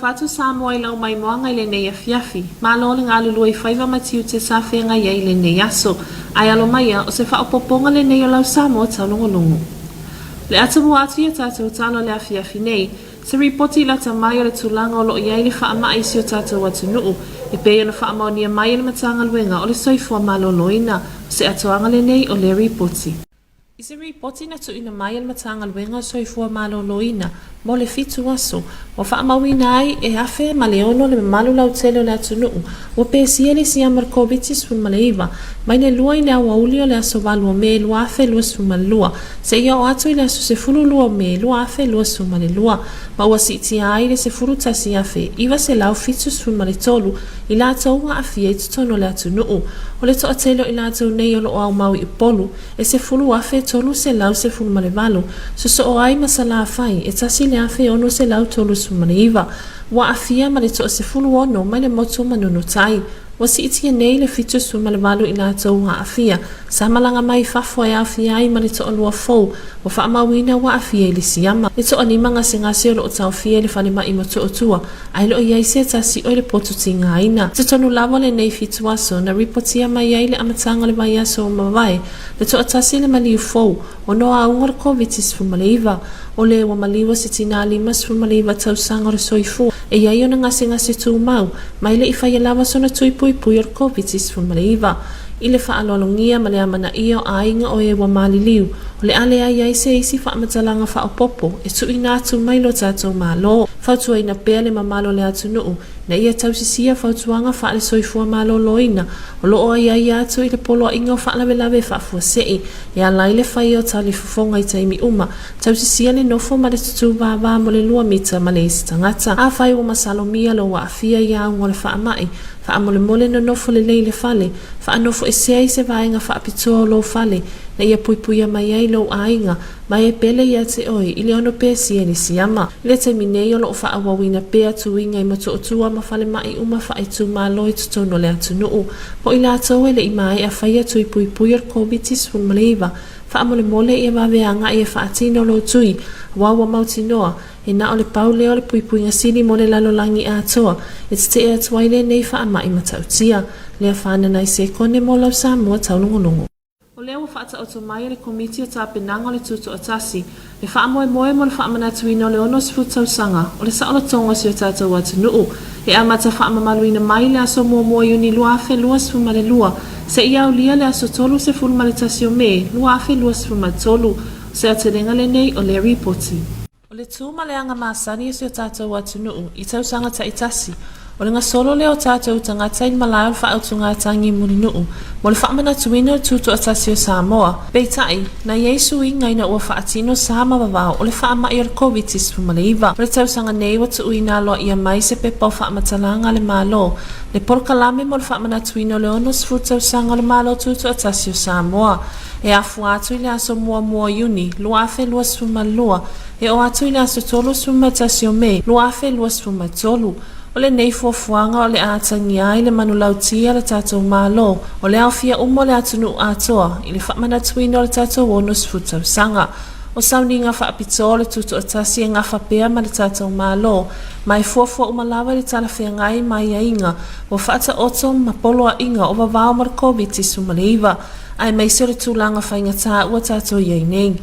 fatu Samoa ila mai moanga ile nei afiafi. Malo le ngalu i faiva matiu te safenga ia ile nei aso. Ai alo mai o se whaopoponga le nei o lau Samoa Taulogologo. Le atamu atu ia tātou talo le afiafi nei, se ripoti la ta mai o le tulanga o lo ia ile whaama isi o tātou atu nuu, e pei o le whaama o nia mai le matanga luenga o le soifua malo loina, se atoanga le nei o le ripoti. I se ripoti na tu ina mai le matanga luenga o soifua malo loina, mo le fitu aso, o whaamawina ai e afe ma le ono le malu lau tele o le atu nuu, o pe siele si amar kovitis fun maleiva, mai ne lua i le awauli o le aso walu o me lua afe lua suma lua, se ia o atu i le aso se fulu lua o me lua afe lua suma le lua, ma ua si tia ai le se fulu tasi afe, iwa se lau fitus fun male tolu, i la taua afia i tutono le atu nuu, o le toa tele o i la tau nei o lo au mau i polu, e se fulu afe tolu se lau se fulu male valu, so o ai masala afai, e tasi le afe ono se lau tolu suma le iwa, wa afia ma le toa se fulu ono, mai le motu manunu tai, wa si itia nei le fitu suma le valu i la tau wa afia, sa malanga mai fafo e afia ai ma le toa lua fau, wa wha amawina wa afia i le siyama, le toa ni manga se ngasi o lo o tau fia le whale mai ma toa tua, ai lo iai se tasi o le potu tinga aina, te tonu lawa le nei fitu aso, na ripotia mai ai le amatanga le vai aso o mawai, le toa tasi le mali u fau, o noa aunga le kovitis fu maleiva, o le wa maliwa se tina limas fu maleiva tau sanga le soifu, e iai o na ngasi tu mau, mai le ifa lawa sona tui pui or kovitis fu maleiva, i le whaalolongia ma le amana ia o ainga o e wa maliliu, o le ale ai ai se isi whaamatalanga whaopopo, e tu ina atu mai lo tātou malo, whautua ina pēa le mamalo le atu nuu, na ia tausisia whautuanga whaale soifua malo loina, o lo o ai ai atu i le polo inga o whaalawe whaafua sei, e alai le whai o tali fufonga i taimi uma, tausisia le nofo ma le tutu vāvā mo le lua mita ma le isi tangata, a whai o masalomia lo wa afia ia ungo le whaamai, fa amole mole no nofo le leile fale, fa anofo e sei se vaenga fa apitoa lo fale, na ia puipuia mai ai lo ainga, mai e pele ia te oi, ile ono pe sieni siyama, ile te minei o lo fa awawina pe atu inga i mato otua ma fale mai uma fa e tu malo i tutono le atu nuu, po ila atoe le imai a faya tui puipuia kovitis fun maleiva, fa amole mole ia waweanga ia fa atino lo tui, wawa mautinoa, e na o le pau leo le puipuinga sini mo le lalolangi a atoa, e te e atuaile nei fa ama i matautia, lea whana nai se kone mo lau Samoa Taulogologo. O leo whaata o mai le komiti o tāpenanga o le tutu o tasi, le wha amoe moe mo le wha amanatuina o le ono sifutau sanga, o le saola tonga si o tātou atu nuu, e amata wha amamaluina mai le aso mua mua iuni lua afe lua sifuma le lua, se ia o lia le aso tolu se fulma le tasi o me, lua afe lua sifuma tolu, se aterenga le nei o le ripoti. O le tūma le anga māsani si o tātou atu nuu, i tau sanga ta itasi, o le ngasolo le o tātou tangata in malai o whaautunga tangi muni nuu, mo le whaamana tuina o tutu atasi o Samoa, peitai, na Yesu i ngaina ua whaatino sama wawao o le whaama i ar kovitis fu maleiva, o le tau sanga nei wa tu uina lo ia mai se pepa o whaamatalanga le malo, le porkalame mo le whaamana tuina o le ono sifu tau sanga le malo tutu atasi o Samoa, e afu atu i le aso mua iuni, lua afe lua sifu malua, e o atu i le aso tolu sifu matasi o me, lua afe lua sifu matolu, o le nei fuafuanga o le atangi ai le manulautia le tātou malo, o le awhia umo le atunu atoa, i le whamana tuina o le tātou ono sifutau sanga. O sauni ngā whaapito le tutu atasi e ngā whapea ma le tātou malo, mai fuafua umalawa le talawhia ngai mai a inga, o whaata oto ma poloa inga o wawao mar kovitis umaleiva, ai mai se le tūlanga whainga tā ua tātou iei nei.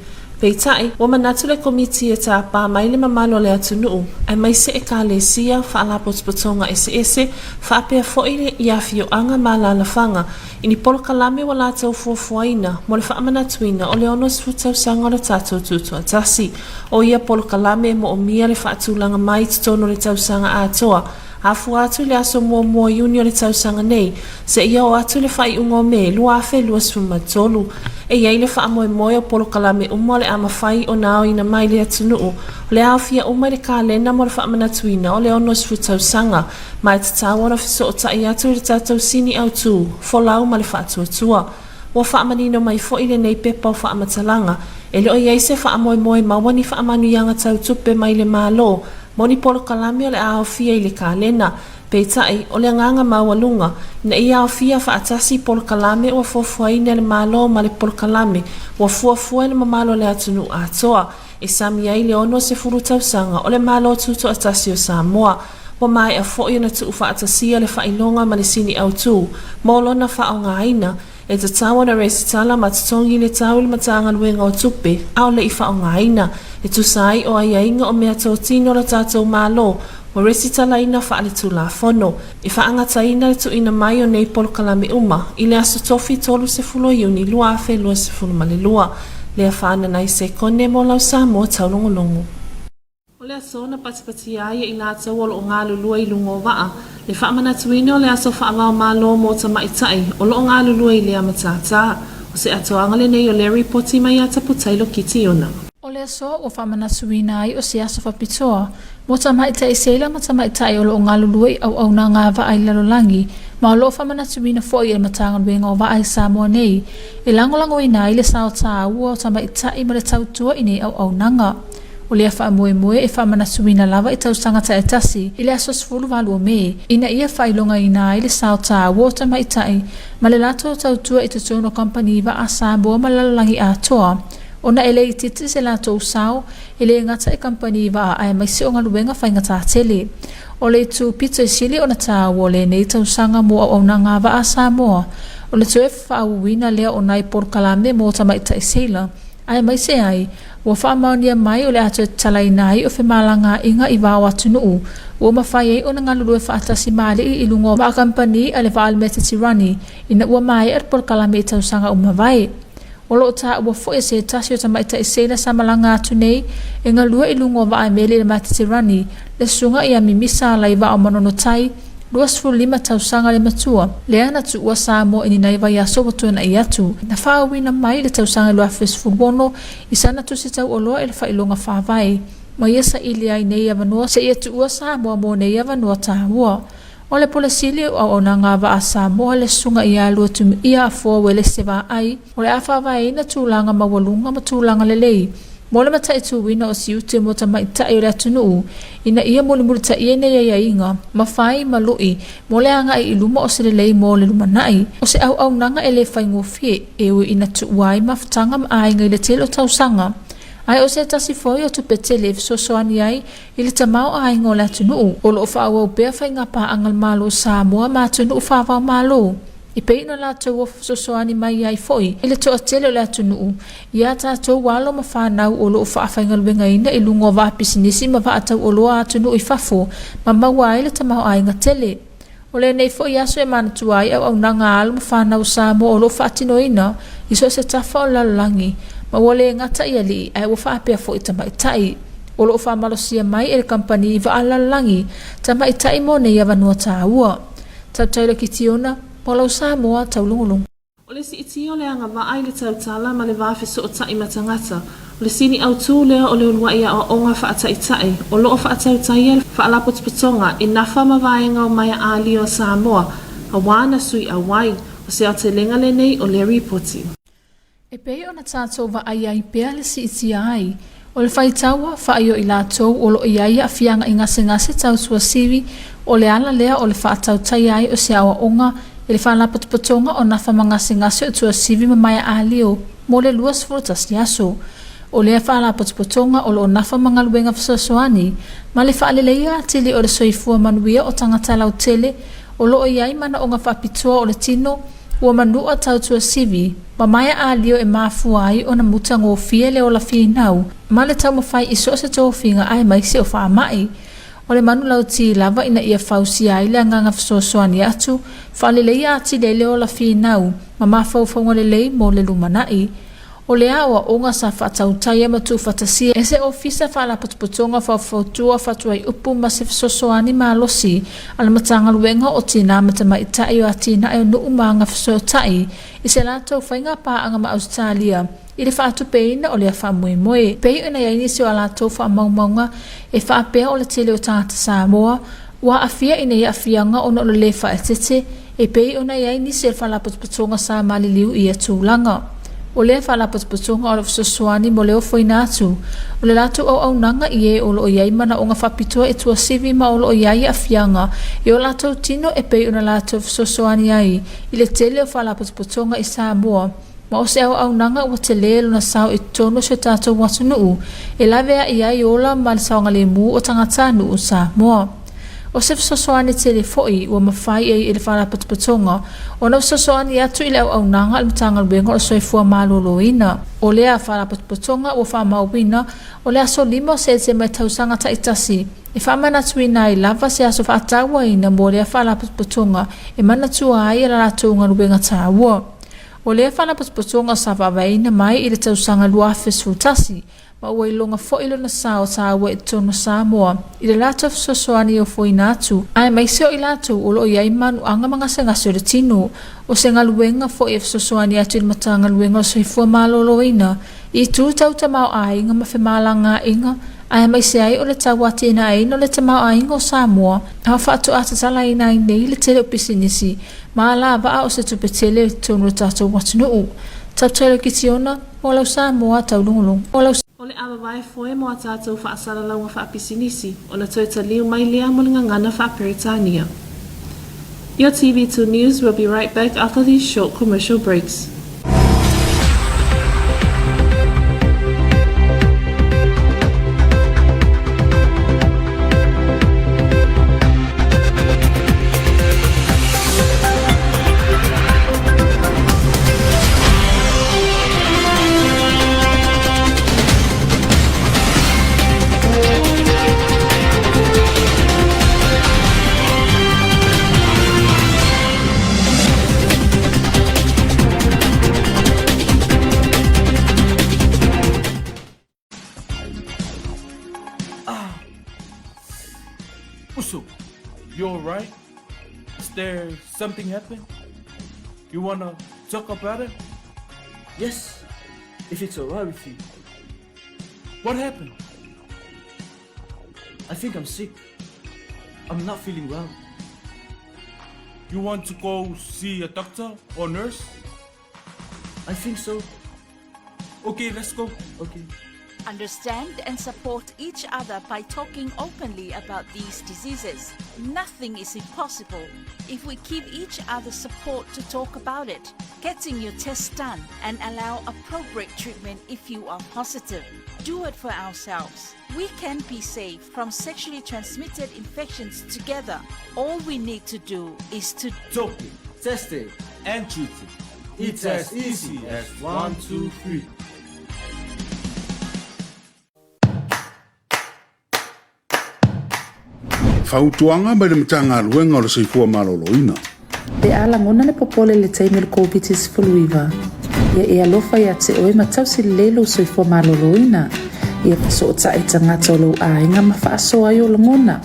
Peitai, wa manatu le komiti e tā pā mai le mamalo le atu nuu, ai mai se e ka le sia, whaalapotspotonga ese, whaapea foi le iawhio anga ma la lafanga, ini polo kalame wa lātou fuafuaina, mo le whaamanatuina o le ono sifutau sanga le tātou tutu atasi, o ia polo kalame mo o mia le whaatulanga mai titono le tau sanga atoa, afu atu le aso mua iuni o le tau sanga nei, se ia o atu le whai ungo me, lua afe lua sifuma tolu, e iai le wha moe o polo kalame umo le ama whai o nao ina mai le atu nuu, le awhia uma le kālena mo le wha amanatuina o le ono sifutau sanga, mai te tāwana fiso o tai atu le tātou sini au tū, folau ma le wha atuatua. Wa wha amanino mai fo ile nei pepa o wha amatalanga, e leo iai se wha moe mawani wha amanu ianga tau tupe mai le malo, moni polo kalame o le awhia i le kālena, peitai o le nganga mawalunga, na ia awhia wha atasi polo kalame o fuafuaina le malo ma le polo kalame, wa fuafua le mamalo le atunu atoa, e sami ai le ono se furutau sanga o le malo tuto atasi o Samoa, Wa mai a fo'i na tu whaatasia le whainonga ma le sini au tū, molo na whaongaina, e te tawa na reisi tala ma tatongi le tau le matanga luenga o tupe, au le i whaongaina, e tu sai o ai ainga o mea tau tino la tātou mālo, wa reisi tala ina whaale tu la fono, i whaangata ina le tu ina mai o nei polo kalame uma, i le aso tofi tolu se fulo iuni, lua afe lua se fulo male lua, le a whaana nai se kone mo lau Samoa Taulogologo. O le aso na patipati aia i la tau o ngā lulua i lungo waa, le whaamana tuine o le aso whaamao mālo mo ta maitai, o lo ngā lulua i le amatata, o se atoanga le nei o le ripoti mai ata putailo kiti ona. O le aso o whaamana tuina ai o se aso whapitoa, mo ta maitai seila ma ta maitai o lo ngā lulua i au na ngā waa i lalolangi, ma o lo whaamana tuina fo i e matanga luenga o waa i Samoa nei, e langolango i nai le sao ta ua o ta maitai ma le tautua i nei au nanga. O lea wha moe e whamana suina lava i tau sangata e tasi, i lea sos fulu walu o me, ina ia whailonga i nā i le sao tā wota maitai, ma le lato tau tua i te tono company wa a Samoa ma lalalangi a toa. Ona ele i titi se lato usao, ele ngata i company wa a mai se o ngaluenga whaingata tele. O le tu pito i sili o na tā wo le nei tau sanga mo au na ngā wa a Samoa. O le tu e whaauwina lea o nai porkalame mo ta maitai seila. Ai mai se ai, wa whaamaunia mai o le ato talai nai o whemalanga inga i wāwa tunuu. Wa mawhai ei o na ngalulu e whaatasi maali i ilungo wa kampani a le whaalmeta tirani, ina ua mai ar por kalame i tausanga umawai. O lo ta ua fo e se tasi o tamaita i seila samalanga atu nei, e ngalua ilungo wa ai mele le mata tirani, le sunga i a mimisa la i wa o manonotai, 25 tausanga le matua. Lea na tu ua Samoa ini nai vai aso watu na i atu. Na whaawina mai le tausanga lua fesfubono, i sana tu se tau oloa e le whailonga whaavai. Ma ia sa ili ai nei avanua, se ia tu ua Samoa mo nei avanua tahua. O le polasili o na ngā wa a Samoa le sunga i alua tumi ia a fua wele se wa ai. O le a whaavai na tūlanga mawalunga ma tūlanga le lei. Mo le matai tuwina o si ute mo ta maitai o le atunuu, ina ia mo le murita ia nei ia inga, mawhai malui, mo le anga i iluma o se le lei mo le lumanai, o se au nanga e le whaingofie, e ui ina tuwai mawhtanga ma ainga i le telo tausanga. Ai o se tasi foi o tupete le visosoani ai, i le tamau ainga o le atunuu, o lo whaawa upea whaingapa angal malo Samoa ma atunuu whaawau malo. I peina la tau o sosoani mai ai foi, i le toa tele o le atunuu, ia tātou walo ma whanau o loo whaafengal wenga ina i lungo wa pisinisi ma wa atau o loa atunuu i fafo, ma maua ai le tamau ainga tele. O le nei foi aso e manatua ai au nanga alu ma whanau Samoa o loo whaatino ina, i so se tafa o lalolangi, ma wale ngata i ali ai o whaapea fo i tamaitai. O loo whaamalosia mai e le kampani i wa alalolangi, tamaitai mo nei avanua tāua. Tautaila ki tiona, Polau Samoa Taulogologo. O le si iti o le anga vaai le tautala ma le vafe so o tai matangata. O le sini au tū lea o le ulua ia o onga whaatai tai. O loo whaatau tai e whaalapotipatonga i nafa ma vaenga o mai a ali o Samoa. A wana sui a wai o se ate lenga le nei o le ripoti. E pei o na tātou vaai ai pea le si iti ai. O le whaitaua whaio i lātou o lo iai a fianga i ngase tautua siwi o le ala lea o le whaatau tai ai o se awa onga e le whaalapotipatonga o nafa mangase o tua sivi ma mai a leo mo le luas furutasi aso. O le whaalapotipatonga o lo nafa mangaluenga fisosoani ma le whaaleleia atili o le soifua manuia o tangata lau tele o lo iai mana o ngā whapitoa o le tino ua manua tautua sivi ma mai a leo e mafua ai o na muta ngō fie le o la finau ma le tau mawhai iso se tō finga ai mai se o whaamai. O le manu lau ti lava ina ia fausi ai le anganga fisosoani atu, whaalelei ati le leo la finau, ma mawhauwhaunga le lei mo le lumanai. O le awa onga sa whaatautai ama tu whatasia, e se ofisa whaalapotopotonga whauwhautua whatuai upu ma se fisosoani ma losi, ala matanga luenga o tina matamaitai o atina e o nuu maanga fisotai, i se lato whainga paanga ma Australia, i le whaatu peina o le a whamoemoe. Pei o na iaini se o ala tau whaamaumaunga e whaapea o le tele o tangata Samoa, wa afia ina ia afianga o no le whaetete, e pei o na iaini se le whaalapotopotonga sa maliliu i a tūlanga. O le whaalapotopotonga o le fisosoani mo leo whaina atu, o le lato au nanga i e o lo iai mana o ngā whapitoa e tua sivi ma o lo iai afianga, e o lato tino e pei o na lato fisosoani ai, i le tele o whaalapotopotonga i Samoa. Ma o se au nanga ua te lelo na sao i tono se tātou watu nuu, e lawea i ai ola ma le saonga le mu o tangata nuu Samoa. O se fesoasoani tele fo'i ua mawhai ai ele wharapapatonga, o na fesoasoani atu i le au nanga al matagaluega o le soifua malōlōina. O lea wharapapatonga ua whaamauina, o le aso 5 o se mai tausaga taʻitasi. E whaamanatuina ai lava se aso whaatauaina mo lea wharapapatonga e manatua ai ala rātou galuega tāua. O lea whanapapatonga sa whawaina mai i le tausaga luafesutasi, ma ua ilonga fo'i lona sao tāua i tonu Samoa, i le lātou fesoasoani o foina atu. Ai mai seo i lātou o loo iai manuanga mangasangasi o le tinu, o se galuenga fo'i e fesoasoani atu i le matagaluega o soifua malōlōina, i tū tau tamau ainga ma whemalanga inga, ai mai se ai o le tauati ina ai no le tamau ainga o Samoa, a whaatu atatala ina ai nei le tele o pisinisi, ma la vaa o se tupetele tonu tātou watunuu. Tautele ki tiona, o lau Samoa taulongolong. O le awawai foe mo a tātou whaasara launga whaapisinisi, o le toita liu mai lea mo le ngangana whaaperitania. Your TV2 News will be right back after these short commercial breaks. Uso, you alright? Is there something happened? You wanna talk about it? Yes, if it's alright with you. What happened? I think I'm sick. I'm not feeling well. You want to go see a doctor or nurse? I think so. Okay, let's go. Okay. Understand and support each other by talking openly about these diseases. Nothing is impossible if we give each other support to talk about it. Getting your tests done and allow appropriate treatment if you are positive. Do it for ourselves. We can be safe from sexually transmitted infections together. All we need to do is to Talking, Testing. and treating. It's as easy as 1, 2, 3. Fautuanga mai le matanga luenga o le soifua malōlōina. Le alangona le popole le taimi le Komiti Faamisionare. Ia e alofa ia te oe matausi lelo soifua malōlōina. Ia paso o tae tangata o lau ainga ma whaaso ai o langona.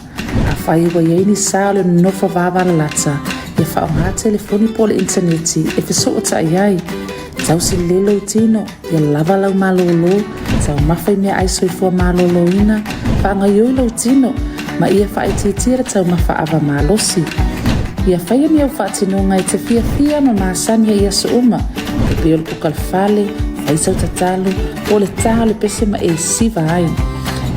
A whai wa iaini sa le nofa vāwala lata. Ia whaonga telefoni po le interneti e paso o tae ai. Tausi lelo tino, ia lava lau malōlō. Tau mawhai mea ai soifua malōlōina. Whaanga ioi lau tino. Ma ia whaititira tau mawhaawa malosi. Ia whaia mi au whaatinonga i te fia ma maasania ia so uma. Te peo le pukalwhale, whaisau tatalu, o le taha le pese ma e siva ai.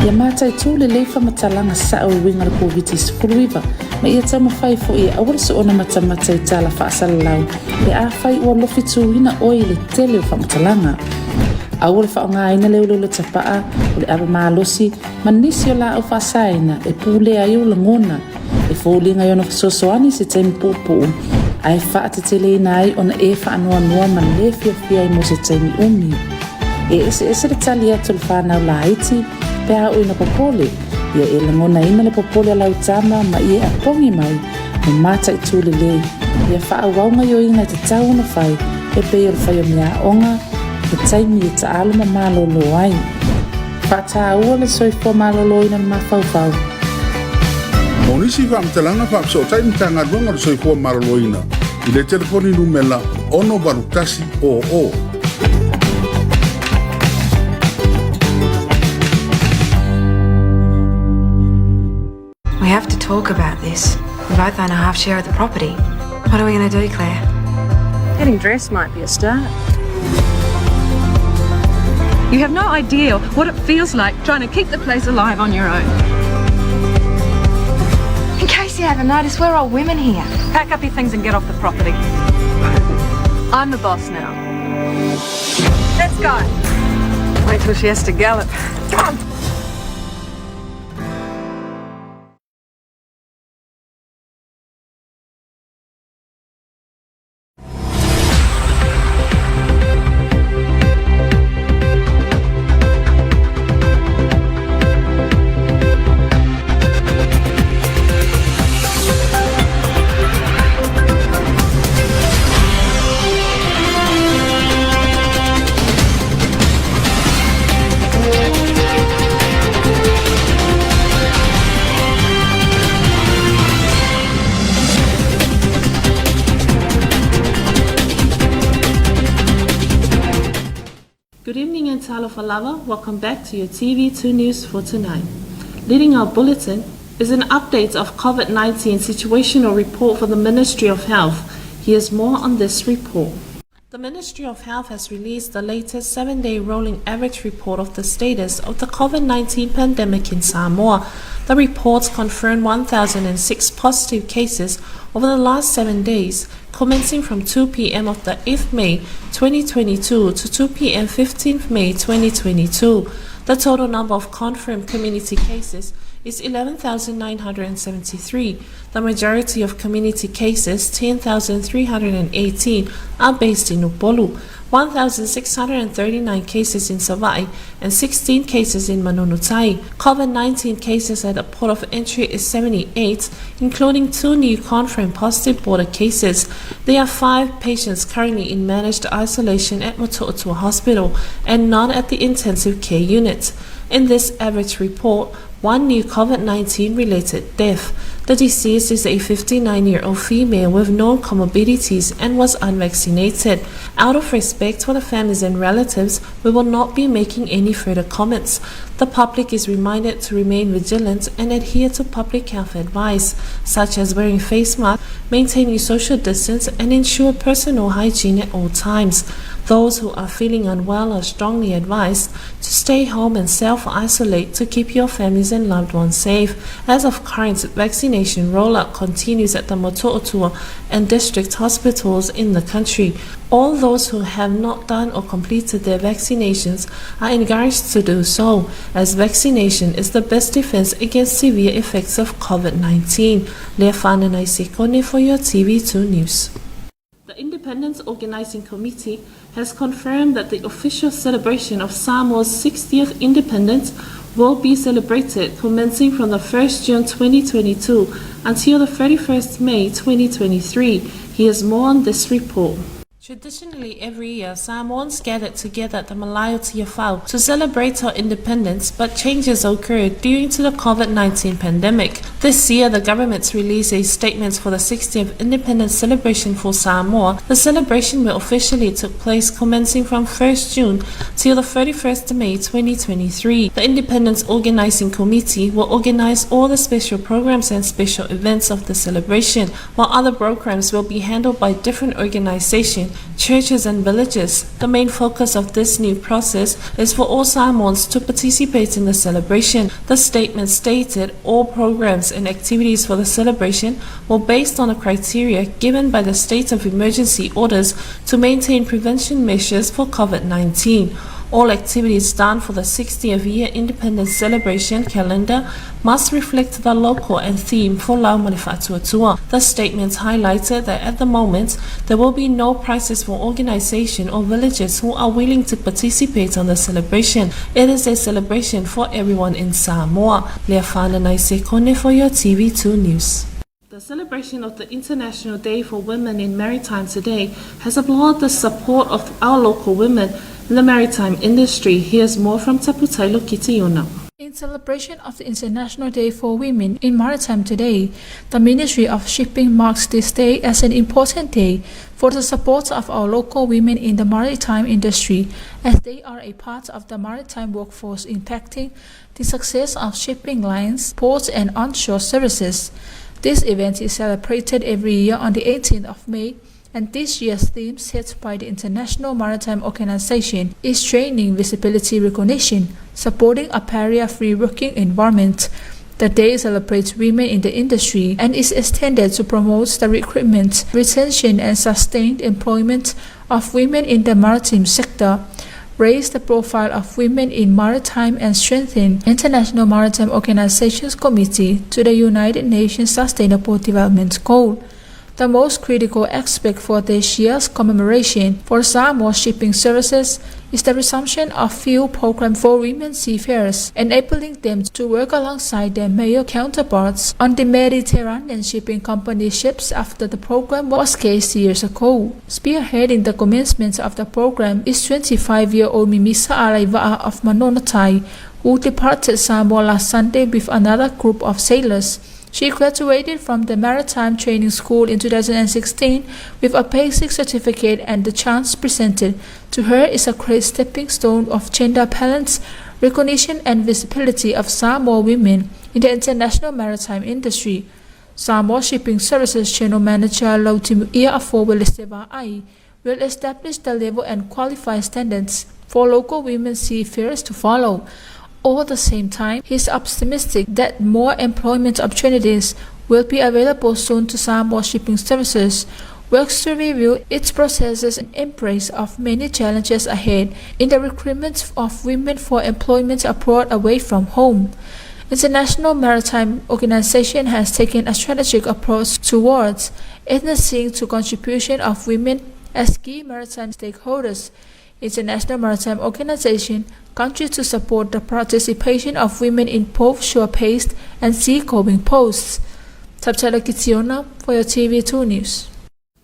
Ia mātai tū le leifa matalanga sa o winga le Komiti Faamisionare. Ma ia tau mawhai fo ia awara so ona matamata i tala whaasala lau. Le a whai ua lofi tūwina oi le tele o whamatalanga. Au le whaonga aina leo le tapaa, o le awa malosi, ma nisi o la au whaasaina, e pūle ai o langona, e fōlinga i ona whasosoani se taimi pōpō, ai whaate te le nai ona e whaanoa noa ma le fia i mo se taimi umi. E ese le tali atu le whanau la iti, pe a o ina popole, ia e langona ina le popole lau tama ma ia a pongi mai, ma mata i tūle le, ia whaawaunga i o inga te tau na whai, e pe o le whai o mea onga, e taimi e ta aluma malolo ai. Whata ua le soifua malolo ina mawhauwhau. Monisi whaamatalanga whaapso o taimi tanga luenga o le soifua malōlōina. I le telefoni numela ono barutasi o. We have to talk about this. We both own a half share of the property. What are we going to do, Claire? Getting dressed might be a start. You have no idea what it feels like trying to keep the place alive on your own. In case you haven't noticed, we're all women here. Pack up your things and get off the property. I'm the boss now. Let's go. Wait till she has to gallop. Come on. Taulogologo. Welcome back to your TV2 News for tonight. Leading our bulletin is an update of COVID-19 situational report for the Ministry of Health. Here's more on this report. The Ministry of Health has released the latest 7-day rolling average report of the status of the COVID-19 pandemic in Samoa. The reports confirmed 1,006 positive cases over the last 7 days, commencing from 2 p.m. of the 8th May 2022 to 2 p.m. 15th May 2022. The total number of confirmed community cases is 11,973. The majority of community cases, 10,318, are based in Upolu, 1,639 cases in Savai, and 16 cases in Manunutai. COVID-19 cases at the port of entry is 78, including 2 new confirmed positive border cases. There are 5 patients currently in managed isolation at Moto'otua Hospital and none at the intensive care unit. In this average report, 1 new COVID-19 related death. The deceased is a 59-year-old female with known comorbidities and was unvaccinated. Out of respect for the families and relatives, we will not be making any further comments. The public is reminded to remain vigilant and adhere to public health advice, such as wearing face masks, maintaining social distance, and ensure personal hygiene at all times. Those who are feeling unwell are strongly advised to stay home and self-isolate to keep your families and loved ones safe. As of current, vaccination rollout continues at the Moto'otua and district hospitals in the country. All those who have not done or completed their vaccinations are encouraged to do so, as vaccination is the best defense against severe effects of COVID-19. Lea Whananai Sekone for your TV2 News. The Independence Organizing Committee has confirmed that the official celebration of Samoa's 60th independence will be celebrated commencing from the 1st June 2022 until the 31st May 2023. Here's more on this report. Traditionally, every year, Samoans gathered together at the Malayo Tiafau to celebrate our independence, but changes occurred due to the COVID-19 pandemic. This year, the government released a statement for the 60th independence celebration for Samoa. The celebration will officially take place commencing from 1st June till the 31st May 2023. The Independence Organizing Committee will organize all the special programs and special events of the celebration, while other programs will be handled by different organizations, churches and villages. The main focus of this new process is for all Samoans to participate in the celebration. The statement stated all programs and activities for the celebration were based on the criteria given by the state of emergency orders to maintain prevention measures for COVID-19. All activities done for the 60th year independence celebration calendar must reflect the local and theme for Lau Manifatuatua. The statement highlighted that at the moment there will be no prizes for organization or villages who are willing to participate on the celebration. It is a celebration for everyone in Samoa. Lea Whananai Sekone for your TV2 News. The celebration of the International Day for Women in Maritime today has applauded the support of our local women in the maritime industry. Here's more from Taputailo Kitiona. In celebration of the International Day for Women in Maritime today, the Ministry of Shipping marks this day as an important day for the support of our local women in the maritime industry, as they are a part of the maritime workforce impacting the success of shipping lines, ports and onshore services. This event is celebrated every year on the 18th of May, and this year's theme set by the International Maritime Organization is Training Visibility Recognition, supporting a barrier-free working environment. The day celebrates women in the industry and is extended to promote the recruitment, retention and sustained employment of women in the maritime sector, raise the profile of women in maritime and strengthen International Maritime Organization's commitment to the United Nations Sustainable Development Goal. The most critical aspect for this year's commemoration for Samoa shipping services is the resumption of fuel program for women seafarers, enabling them to work alongside their male counterparts on the Mediterranean shipping company ships after the program was cased years ago. Spearheading the commencement of the program is 25-year-old Mimisa Alaiva'a of Manonotai, who departed Samoa last Sunday with another group of sailors. She graduated from the Maritime Training School in 2016 with a basic certificate, and the chance presented to her is a great stepping stone of gender balance, recognition and visibility of Samoa women in the international maritime industry. Samoa Shipping Services General Manager Lautimu Ia Afowelesteva Ai will establish the level and qualify standards for local women seafarers to follow. All at the same time, he is optimistic that more employment opportunities will be available soon to Samoa Shipping Services, works to review its processes and embrace of many challenges ahead in the recruitment of women for employment abroad away from home. International Maritime Organization has taken a strategic approach towards enhancing the contribution of women as key maritime stakeholders. International Maritime Organization continues to support the participation of women in both shore-based and sea-going posts. Taulogologo for your TV2 News.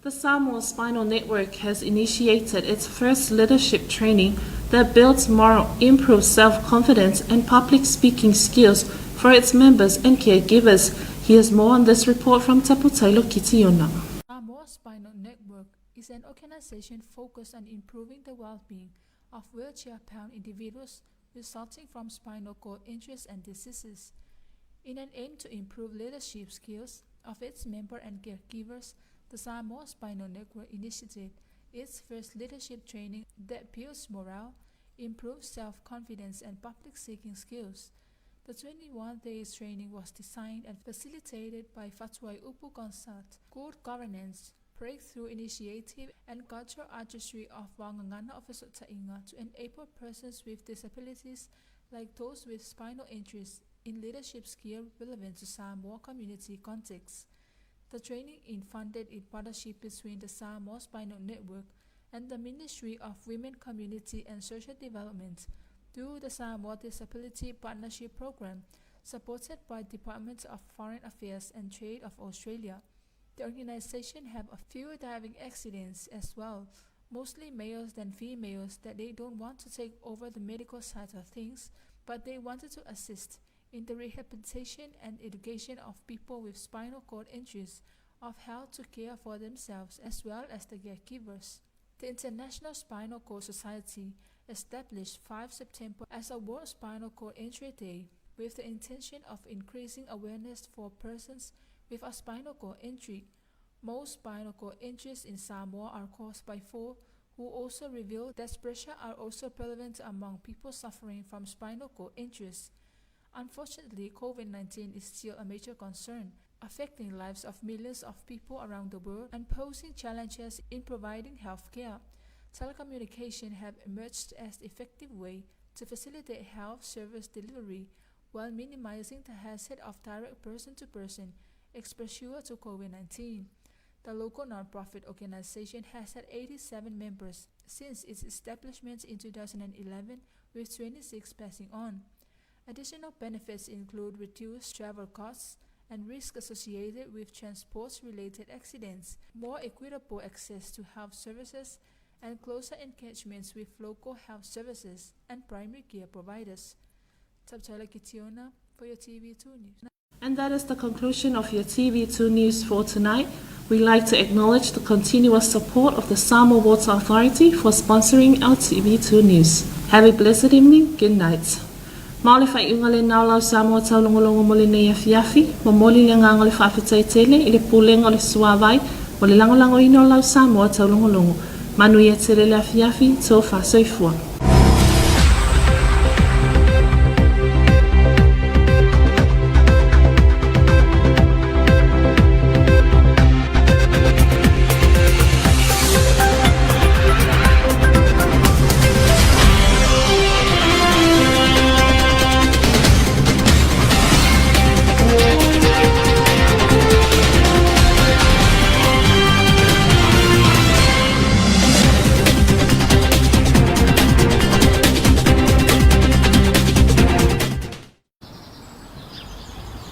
The Samoa Spinal Network has initiated its first leadership training that builds moral, improves self-confidence and public speaking skills for its members and caregivers. Here's more on this report from Taulogologo. Samoa Spinal Network is an organization focused on improving the well-being of wheelchair-bound individuals resulting from spinal cord injuries and diseases. In an aim to improve leadership skills of its members and caregivers, the Samoa Spinal Network initiated its first leadership training that builds morale, improves self-confidence and public speaking skills. The 21-day training was designed and facilitated by Fatuai Upu Consult, Good Governance, Breakthrough Initiative and Cultural Artistry of Wangangana Officer Tainga to enable persons with disabilities like those with spinal injuries in leadership skills relevant to Samoa community contexts. The training is funded in partnership between the Samoa Spinal Network and the Ministry of Women, Community and Social Development through the Samoa Disability Partnership Program, supported by Department of Foreign Affairs and Trade of Australia. The organization have a few diving accidents as well, mostly males than females, that they don't want to take over the medical side of things, but they wanted to assist in the rehabilitation and education of people with spinal cord injuries of how to care for themselves as well as the caregivers. The International Spinal Cord Society established 5 September as a World Spinal Cord Injury Day with the intention of increasing awareness for persons with a spinal cord injury. Most spinal cord injuries in Samoa are caused by fall, who also revealed that pressure are also prevalent among people suffering from spinal cord injuries. Unfortunately, COVID-19 is still a major concern, affecting lives of millions of people around the world and posing challenges in providing health care. Telecommunication have emerged as an effective way to facilitate health service delivery while minimizing the hazard of direct person-to-person exposure to COVID-19. The local nonprofit organization has had 87 members since its establishment in 2011, with 26 passing on. Additional benefits include reduced travel costs and risk associated with transport-related accidents, more equitable access to health services, and closer engagements with local health services and primary care providers. Taulogologo for your TV2 News. And that is the conclusion of your TV2 News for tonight. We'd like to acknowledge the continuous support of the Samoa Water Authority for sponsoring our TV2 News. Have a blessed evening. Good night. Maole fai unga le nau lau Samoa Taulogologo mo le nei afiafi, mo moli le nganga le whawhitaitele i le pulenga le suawai, mo le langolango ino lau Samoa Taulogologo. Manu ia tere le afiafi, tō whasoifua.